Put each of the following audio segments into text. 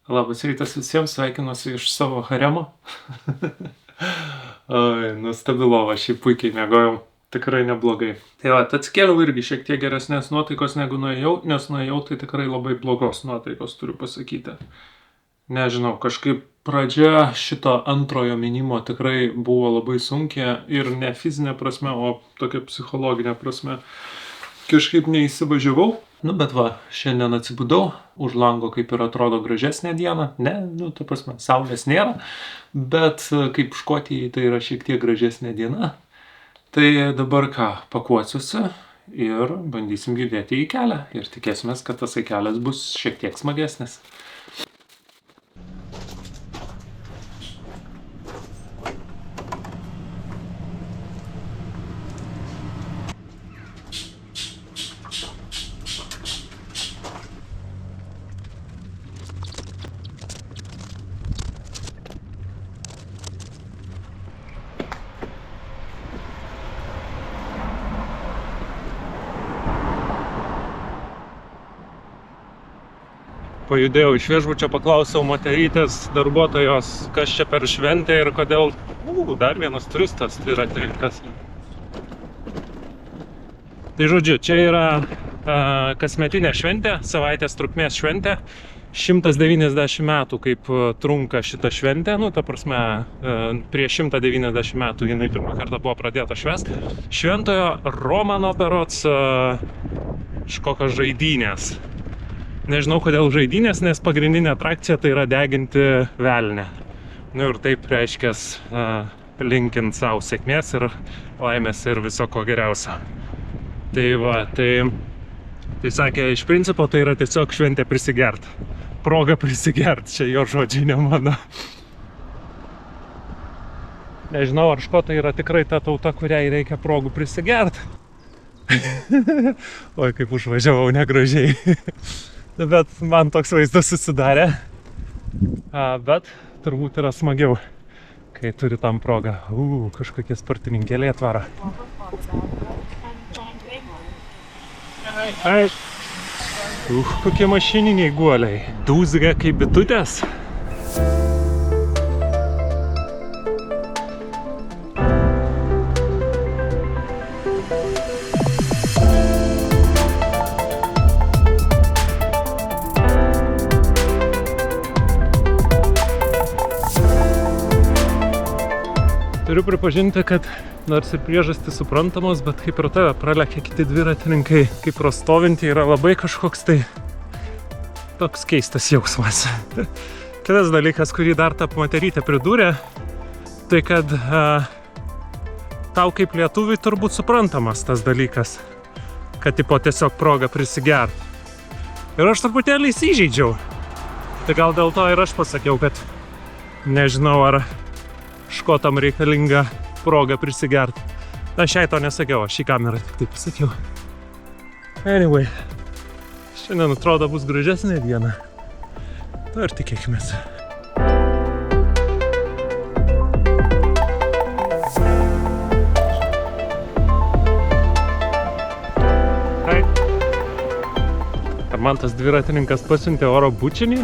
Labas rytas visiems, sveikinuosi iš savo haremo. Oi, nuostabi lova, šiaip puikiai miegojau, tikrai neblogai. Tai va, atsikėliau irgi šiek tiek geresnės nuotaikos negu nuėjau, nes nuėjau tai tikrai labai blogos nuotaikos, turiu pasakyti. Nežinau, kažkaip pradžia šito antrojo minimo tikrai buvo labai sunkia ir ne fizinė prasme, o tokia psichologinė prasme. Kažkaip neįsivažiavau. Nu, bet va, šiandien atsibudau, už lango kaip ir atrodo gražesnė diena. Ne, ta prasme, saulės nėra, bet kaip Škotijai tai yra šiek tiek gražesnė diena. Tai dabar ką, pakuosiuosi ir bandysim judėti į kelią. Ir tikėsimės, kad tas kelias bus šiek tiek smagesnis. Pajudėjau iš viešbučio, paklausiau moterytės darbuotojos, kas čia per šventę ir kodėl dar vienas turistas dviratininkas. Tai žodžiu, čia yra kasmetinė šventė, savaitės trukmės šventė. 190 metų kaip trunka šita šventė, ta prasme, prieš 190 metų jinai pirmą kartą buvo pradėta švęst. Šventojo Romano berods kažkokios žaidynės. Nežinau, kodėl žaidynės, nes pagrindinė atrakcija tai yra deginti velnę. Ir taip reiškės linkint savo sėkmės ir laimės ir viso ko geriausio. Tai va, tai sakė, iš principo tai yra tiesiog šventė prisigert. Proga prisigert, čia jo žodžiai, ne mano. Nežinau, ar škotai yra tikrai ta tauta, kuriai reikia progų prisigert. Oi, kaip užvažiavau negražiai. Bet man toks vaizdas susidarė. Bet turbūt yra smagiau, kai turi tam progą. Kažkokie sportininkėliai atvaro. Kokie mašininiai guoliai. Dūzgia kaip bitutės. Turiu pripažinti, kad nors ir priežastys suprantamos, bet kaip ir tave pralekia kiti dviratininkai, kaip prostovinti, yra labai kažkoks tai toks keistas jausmas. Kitas dalykas, kurį dar ta moterytė pridūrė, tai kad tau kaip lietuviui turbūt suprantamas tas dalykas, kad tipo tiesiog proga prisigert. Ir aš truputėlį įsižeidžiau. Tai gal dėl to ir aš pasakiau, kad nežinau, ar škotam reikalinga proga prisigert. Aš šiai to nesakiau, aš į kamerą tik taip pasakiau. Anyway, šiandien atrodo bus gražesnė diena. Ir tikėkimės. Hai. Ar man tas dviratininkas pasiuntė oro bučinį?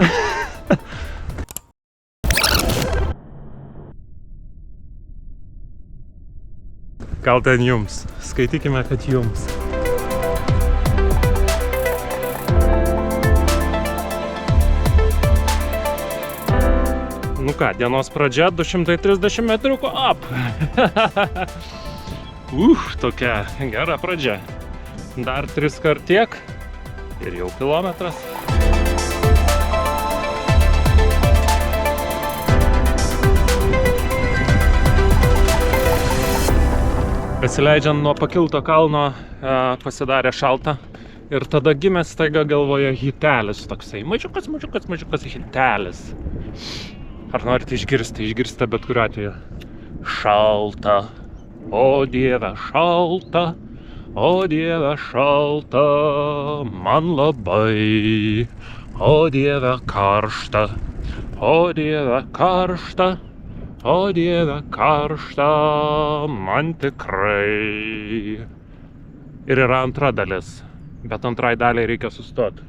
Gal ten jums. Skaitykime, kad jums. Nu ką, dienos pradžia 230 metriukų up. Tokia gera pradžia. Dar 3 kart tiek ir jau kilometras. Pasileidžiant nuo pakilto kalno pasidarė šalta ir tada gimė staiga galvoje hitelis toksai. Mažiukas hitelis. Ar norite išgirsti? Išgirsite bet kuriuo atveju. Šalta, o dieve šalta, o dieve šalta, man labai, o dieve karšta, o dieve karšta. O dieve karšta, man tikrai. Ir yra antra dalis, bet antrai daliai reikia sustoti.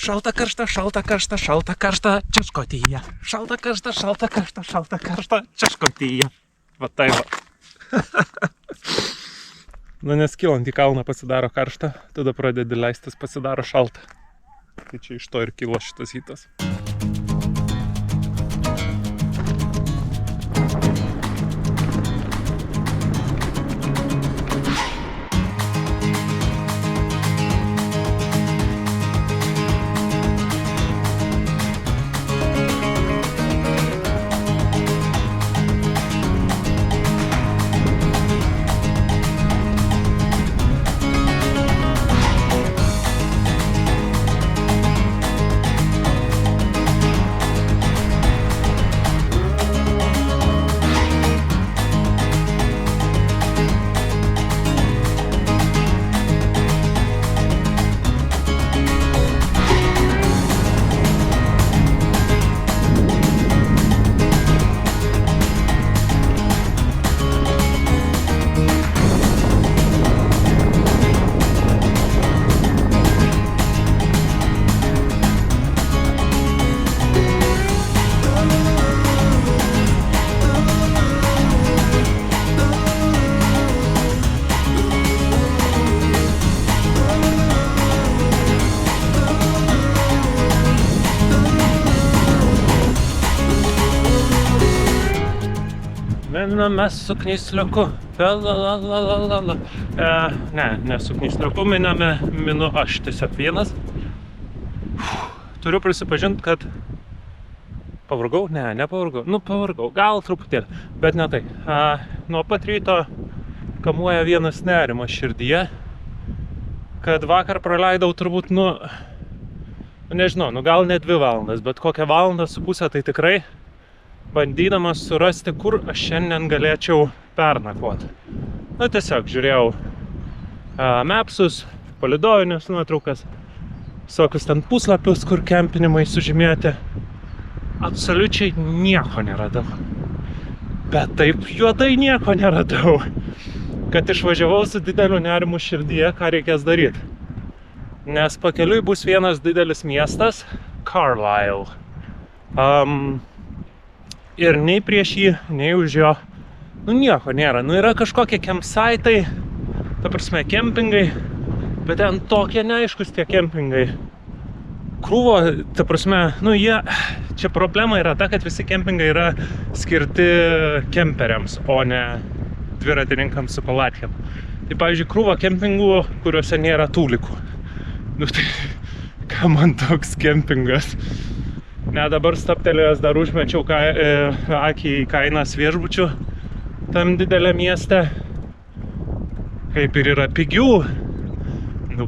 Šalta karšta, šalta karšta, šalta karšta, čia Škotija. Šalta karšta, šalta karšta, šalta karšta, čia Škotija. Va tai va. Na, nes kylant į kalną pasidaro karšta, tada pradedi leistis, pasidaro šalta. Tai čia iš to ir kilo šitas hitas. Miname su knysliuku. Ne su knysliuku miname, minu aš tiesiog vienas. Turiu prisipažinti, kad pavargau? Ne pavargau. Nu, pavargau. Gal truputėlį, bet ne tai. Nuo pat ryto kamuoja vienas nerimas širdyje, kad vakar praleidau turbūt, nežinau, gal ne 2 valandas, bet kokią 1.5 valandą tai tikrai, bandydamas surasti, kur aš šiandien galėčiau pernakvoti. Tiesiog žiūrėjau mapsus, palydovines nuotraukas, visokius ten puslapius, kur kempinimai sužymėti. Absoliučiai nieko neradau. Bet taip juodai nieko neradau, kad išvažiavau su dideliu nerimu širdyje, ką reikės daryti. Nes pakeliui bus vienas didelis miestas, Carlisle. Ir nei prieš jį, nei už jo, nieko nėra. Yra kažkokie campsitai, ta prasme kempingai, bet ten tokie neaiškus tie kempingai. Krūvo, ta prasme, čia problema yra ta, kad visi kempingai yra skirti kemperiams, o ne dviratininkams su palatkėm. Tai pavyzdžiui, krūvo kempingų, kuriuose nėra tūlikų. Tai ką man toks kempingas? Dabar staptelėjęs dar užmečiau akį į kainas viešbučių tam didelė mieste. Kaip ir yra pigių.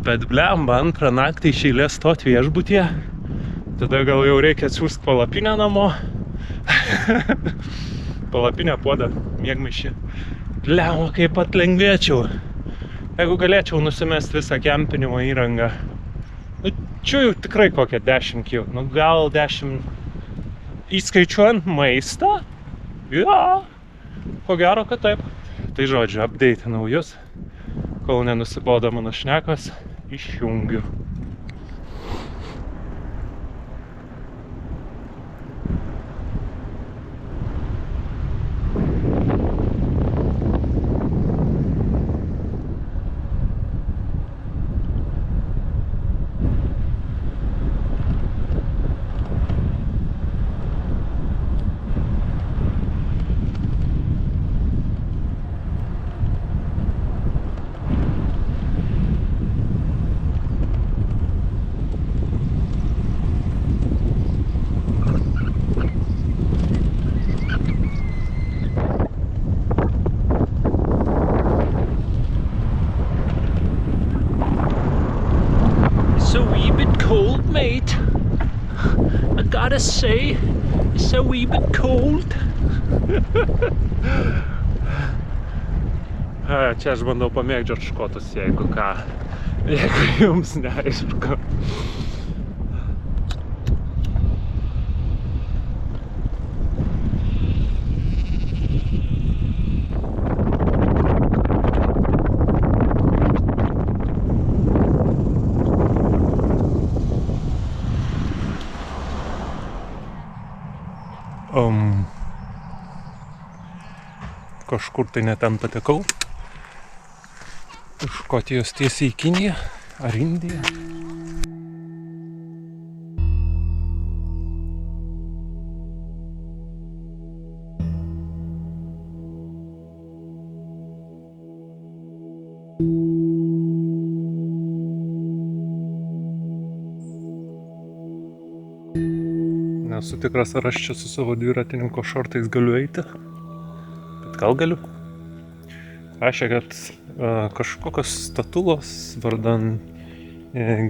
Bet blemba, 2 naktį iš eilės stot viešbutyje. Tada gal jau reikia atsiųsti palapinę namo. Palapinę, puodą, miegmaišį. Blemba, kaip atlengvėčiau. Jeigu galėčiau nusimesti visą kempinimo įrangą. Čia jau tikrai kokią 10 kilų, gal 10, įskaičiuojant maistą, ko gero, kad taip. Tai žodžiu, update'inau jus, kol nenusibodo mano šnekos, išjungiu. Mate, I gotta say, it's a wee bit cold. Čia aš bandau pamėgdžioti škotus, jeigu jums neaišku. Kažkur tai ne ten patekau. Iš Škotijos tiesiai į Kiniją ar Indiją. Nesu tikras, ar aš čia su savo dviratininko šortais galiu eiti, bet gal galiu. Rašė, kad kažkokios statulos vardan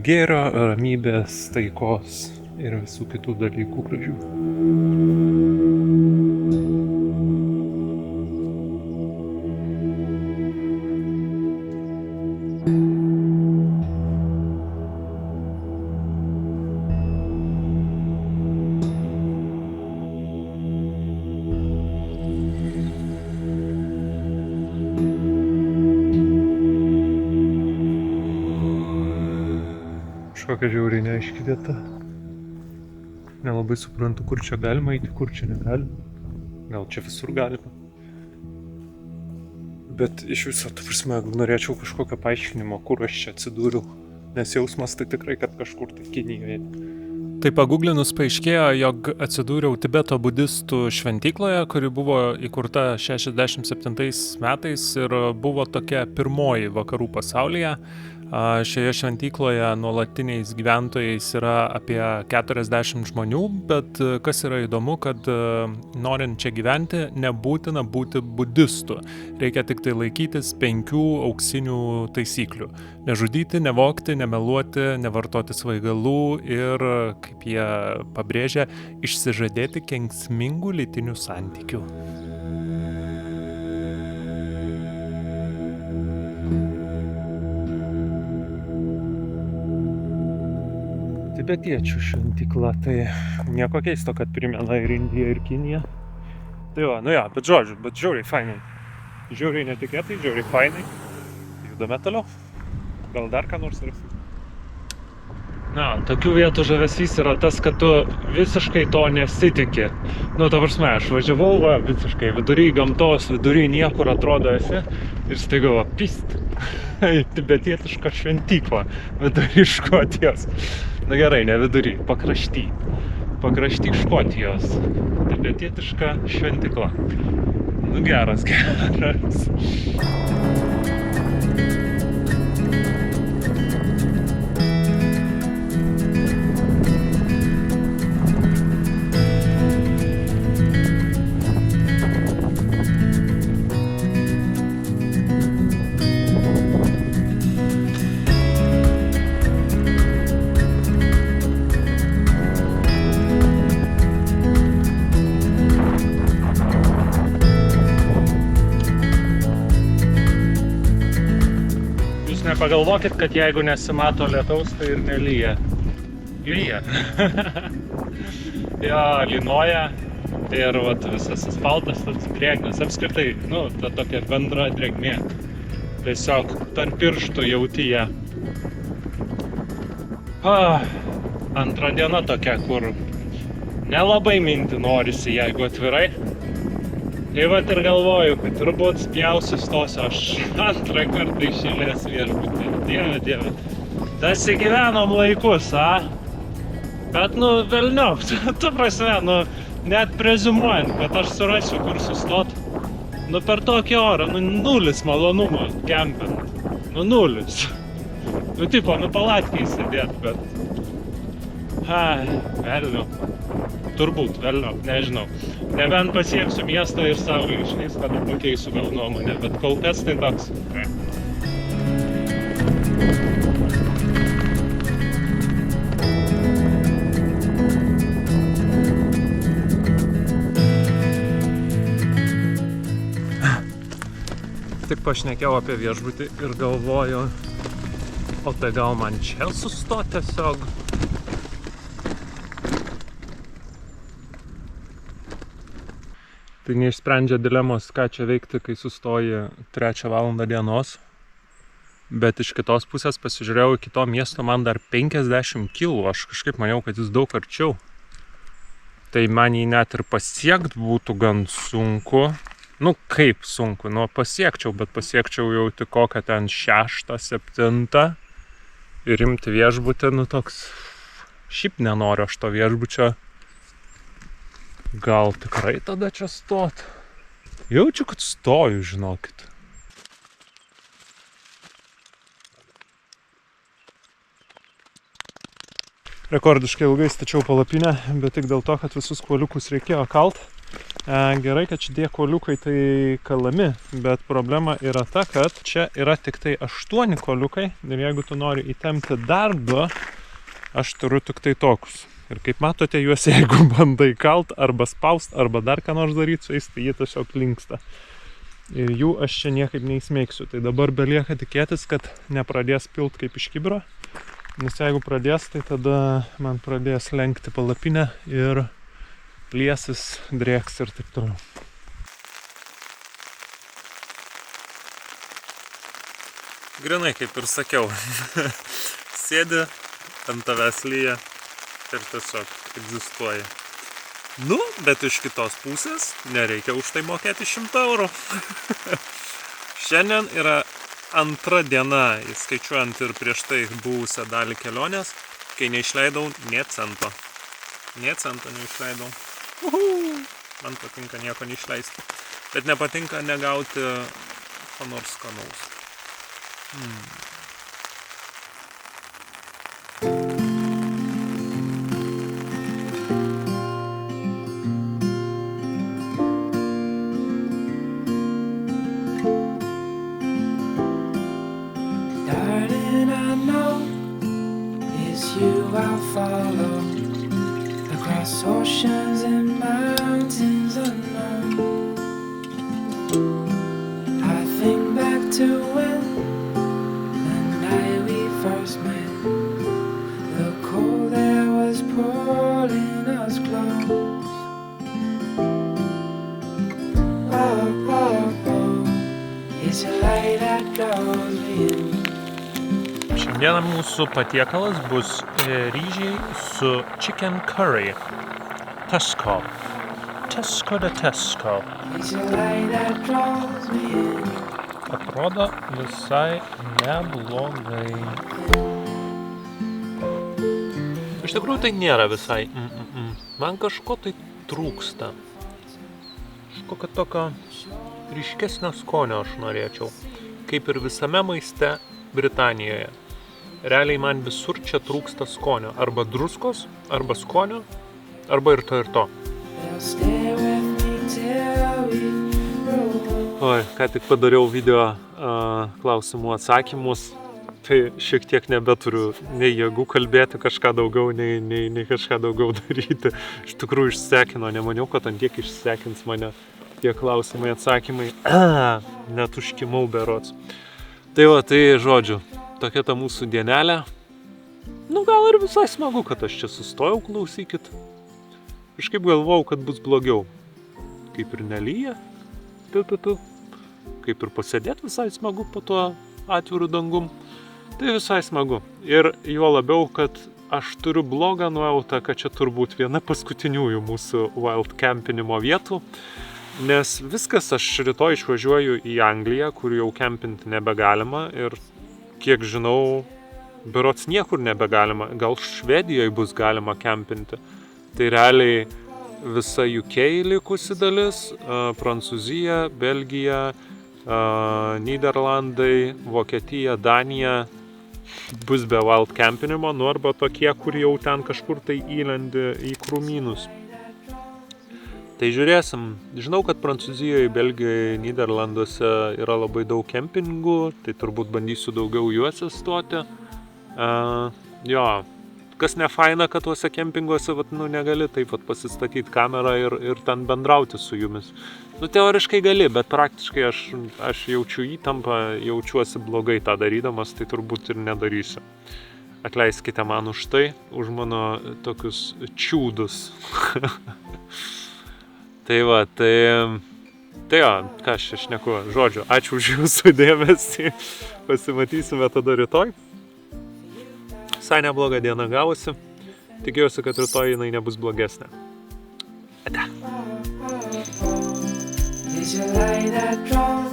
gėrio, ramybės, taikos ir visų kitų dalykų gražių. Kažkokia žiauriai neaiški vieta. Nelabai suprantu, kur čia galima eiti, kur čia negalima. Gal čia visur galima. Bet iš viso, ta prasme, norėčiau kažkokio paaiškinimo, kur aš čia atsidūriau. Nes jausmas tai tikrai, kad kažkur tai Kinijoje. Tai paguglinus paaiškėjo, jog atsidūriau Tibeto budistų šventykloje, kuri buvo įkurta 67 metais ir buvo tokia pirmoji vakarų pasaulyje. Šioje šventykloje nuolatiniais gyventojais yra apie 40 žmonių, bet kas yra įdomu, kad norint čia gyventi, nebūtina būti budistu. Reikia tik tai laikytis 5 auksinių taisyklių. Nežudyti, nevogti, nemeluoti, nevartoti svaigalų ir, kaip jie pabrėžia, išsižadėti kenksmingų lytinių santykių. Tibetiečių šventykla, tai nieko keisto, kad primena ir Indiją, ir Kiniją. Tai va, nu ja, bet žodžiu, bet žiauriai fainai. Žiauriai netikėtai, žiauriai fainai. Judame toliau. Gal dar ką nors rasim? Na, tokių vietų žavesys yra tas, kad tu visiškai to nesitiki. Nu, ta prasme, aš važiavau, va, visiškai vidury gamtos, vidury niekur atrodo esi ir staiga va, pist. Tibetietiška šventykla vidury Škotijos. Na gerai, ne vidury, pakrašty. Pakrašty Škotijos. Tibetietiška šventykla. Nu geras. Pagalvokit, kad jeigu nesimato lietaus, tai ir nelyja. Lyja. Jo, lynoja ir vat, visas asfaltas, tas drėgnas. Apskritai, nu, ta tokia bendra drėgmė. Tiesiog tarp pirštų jauti ją. Antra diena tokia, kur nelabai minti norisi, jeigu atvirai. Tai vat ir galvoju, kad turbūt spjausiu stosiu aš antrą kartą iš eilės viešbutį. Dieve. Tas įgyvenom laikus, Bet, nu, velniop, tu prasme, nu, net preziumuojant, kad aš surasiu, kur sustot. Nu, per tokį orą, nu, nulis malonumo kempint. Nu, nulis. Nu, tipo, nu, palatkiai sėdėt, bet... Velniop. Turbūt, velniop, nežinau. Nebent pasieksiu miestą ir savo išlys, kada pakeisiu gal nuomonę, bet kol kas tai toks. Tik pašnekėjau apie viešbutį ir galvoju, o tai gal man čia sustoti tiesiog? Tai neišsprendžia dilemos, ką čia veikti, kai sustoji 3 valandą dienos. Bet iš kitos pusės pasižiūrėjau į kito miesto, man dar 50 kilų, aš kažkaip maniau, kad jis daug arčiau. Tai man jį net ir pasiekt būtų gan sunku. Nu, kaip sunku, nu, pasiekčiau, bet pasiekčiau jau tik kokią ten 6, 7 ir imti viešbutį, nu, toks, šiaip nenoriu aš to viešbučio. Gal tikrai tada čia stot? Jaučiu, kad stoju, žinokit. Rekordiškai ilgai stačiau palapinę, bet tik dėl to, kad visus kuoliukus reikėjo kalt. Gerai, kad šitie kuoliukai tai kalami, bet problema yra ta, kad čia yra tik tai 8 kuoliukai ir jeigu tu nori įtempti dar 2, aš turiu tik tai tokius. Ir kaip matote, juos jeigu bandai kalt arba spaust, arba dar ką nors daryti su jais, tai jie tiesiog linksta. Ir jų aš čia niekaip neįsmeigsiu. Tai dabar belieka tikėtis, kad nepradės pilt kaip iš kibiro. Nes jeigu pradės, tai tada man pradės lenkti palapinę ir plėsis, drėks ir taip toliau. Grinai, kaip ir sakiau, sėdi, ant tavęs lyja ir tiesiog egzistuoja. Nu, bet iš kitos pusės nereikia už tai mokėti 100 eurų. Šiandien yra 2 diena, įskaičiuojant ir prieš tai buvusią dalį kelionės, kai neišleidau nė cento. Nė cento neišleidau. Man patinka nieko neišleisti. Bet nepatinka negauti ko nors skanaus. I'll follow across oceans and mountains unknown. I think back to when the night we first met. The cold air was pulling us close. Oh, oh, oh, it's a light that draws me in. Šiandieną mūsų patiekalas bus ryžiai su chicken curry. Tesco. Tesco de Tesco. Atrodo visai neblogai. Iš tikrųjų tai nėra visai. Man kažko tai trūksta. Kažkokio tokio ryškesnio skonio aš norėčiau. Kaip ir visame maiste Britanijoje. Realiai man visur čia trūksta skonio. Arba druskos, arba skonio, arba ir to ir to. Oi, ką tik padariau video klausimų atsakymus, tai šiek tiek nebeturiu nei jėgų kalbėti kažką daugiau, nei kažką daugiau daryti. Iš tikrųjų išsekino, nemaniau, kad ant tiek išsekins mane tie klausimai atsakymai. Net užkimau berods. Tai va, tai žodžiu. Tokia ta mūsų dienelė. Nu, gal ir visai smagu, kad aš čia sustojau, klausykit. Kažkaip galvojau, kad bus blogiau. Kaip ir nelyja. Kaip ir pasėdėt visai smagu po tuo atviru dangum. Tai visai smagu. Ir juo labiau, kad aš turiu blogą nuojautą, kad čia turbūt viena paskutiniųjų mūsų wild campinimo vietų. Nes viskas, aš rytoj išvažiuoju į Angliją, kur jau kempinti nebegalima. Ir kiek žinau, berods niekur nebegalima, gal Švedijoje bus galima kempinti. Tai realiai visa UK likusi dalis, Prancūzija, Belgija, Nyderlandai, Vokietija, Danija bus be wild campinimo, nu arba tokie, kur jau ten kažkur tai įlendi į krūmynus. Tai žiūrėsim. Žinau, kad Prancūzijoje, Belgijoje, Nyderlanduose yra labai daug kempingų, tai turbūt bandysiu daugiau juose stoti. Jo, kas nefaina, kad tuose kempinguose negali taip pasistatyti kamerą ir ten bendrauti su jumis. Nu, teoriškai gali, bet praktiškai aš jaučiu įtampą, jaučiuosi blogai tą darydamas, tai turbūt ir nedarysiu. Atleiskite man už tai, už mano tokius čiūdus. Tai va, tai jo, ką aš šneku, žodžiu, ačiū už jūsų dėmesį, pasimatysime tada rytoj. Visai nebloga diena gavosi, tikėjausi, kad rytoj jinai nebus blogesnė. It's your light that draws